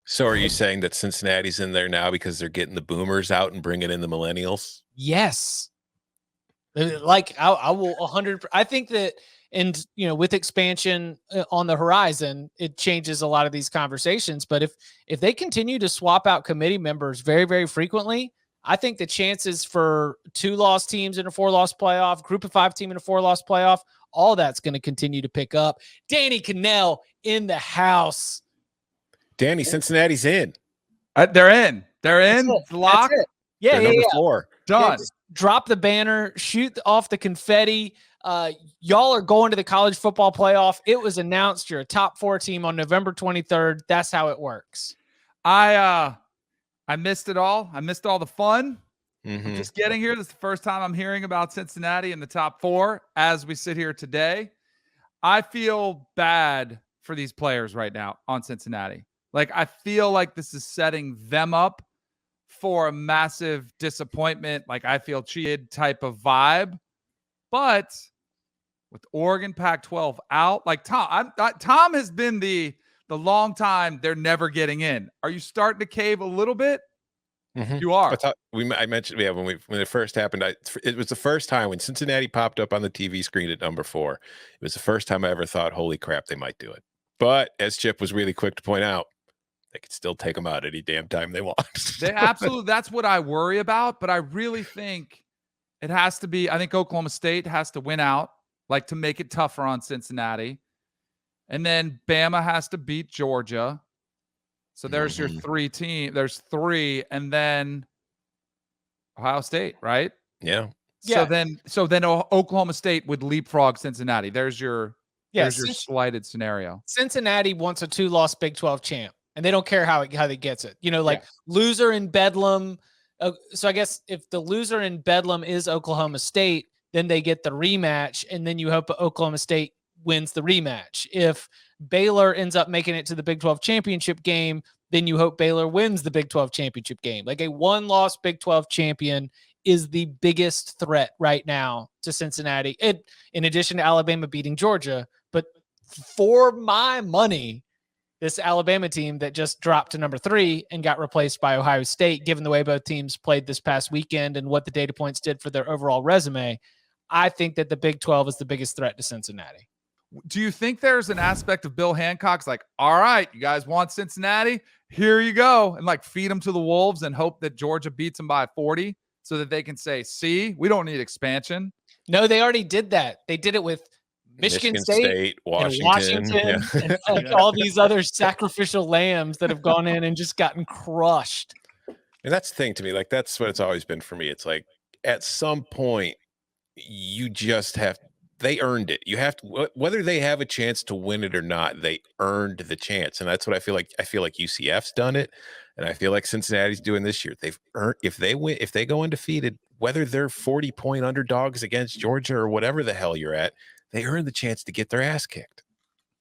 So are you saying that Cincinnati's in there now because they're getting the boomers out and bringing in the millennials? Yes. Like I will 100. I think that, and with expansion on the horizon, it changes a lot of these conversations. But if they continue to swap out committee members very, very frequently, I think the chances for 2-loss teams in a 4-loss playoff, group of 5 team in a 4-loss playoff, all that's going to continue to pick up. Danny Cannell in the house. Danny, Cincinnati's in. They're in. They're in. That's it. Lock. That's it. Yeah, They're yeah, number 4. Done. Yeah, drop the banner, shoot off the confetti. Y'all are going to the college football playoff. It was announced you're a top 4 team on November 23rd. That's how it works. I missed it all. I missed all the fun. Mm-hmm. I'm just getting here. This is the first time I'm hearing about Cincinnati in the top 4 as we sit here today. I feel bad for these players right now on Cincinnati. Like, I feel like this is setting them up for a massive disappointment. Like, I feel cheated type of vibe. But with Oregon Pac-12 out, like Tom has been the long time they're never getting in. Are you starting to cave a little bit? Mm-hmm. You are. I mentioned, yeah, when it first happened, it was the first time when Cincinnati popped up on the TV screen at number 4. It was the first time I ever thought, holy crap, they might do it. But as Chip was really quick to point out, they could still take them out any damn time they want. They absolutely, that's what I worry about. But I really think it has to be, I think Oklahoma State has to win out, like, to make it tougher on Cincinnati. And then Bama has to beat Georgia. So there's your 3 team. There's 3, and then Ohio State, right? Yeah. So then Oklahoma State would leapfrog Cincinnati. There's your slighted scenario. Cincinnati wants a 2-loss Big 12 champ, and they don't care how he gets it. Loser in Bedlam. So I guess if the loser in Bedlam is Oklahoma State, then they get the rematch, and then you hope Oklahoma State wins the rematch. If Baylor ends up making it to the Big 12 championship game, then you hope Baylor wins the Big 12 championship game. Like, a 1-loss Big 12 champion is the biggest threat right now to Cincinnati, in addition to Alabama beating Georgia. But for my money, this Alabama team that just dropped to number 3 and got replaced by Ohio State, given the way both teams played this past weekend and what the data points did for their overall resume, I think that the Big 12 is the biggest threat to Cincinnati. Do you think there's an aspect of Bill Hancock's like, all right, you guys want Cincinnati? Here you go. And like feed them to the Wolves and hope that Georgia beats them by 40 so that they can say, see, we don't need expansion. No, they already did that. They did it with Michigan State, Washington, yeah. and all these other sacrificial lambs that have gone in and just gotten crushed. And that's the thing to me. Like, that's what it's always been for me. It's like, at some point, you just have – they earned it. You have to, whether they have a chance to win it or not, they earned the chance. And that's what I feel like. I feel like UCF's done it, and I feel like Cincinnati's doing this year. They've earned, if they win, if they go undefeated, whether they're 40-point underdogs against Georgia or whatever the hell you're at, they earned the chance to get their ass kicked.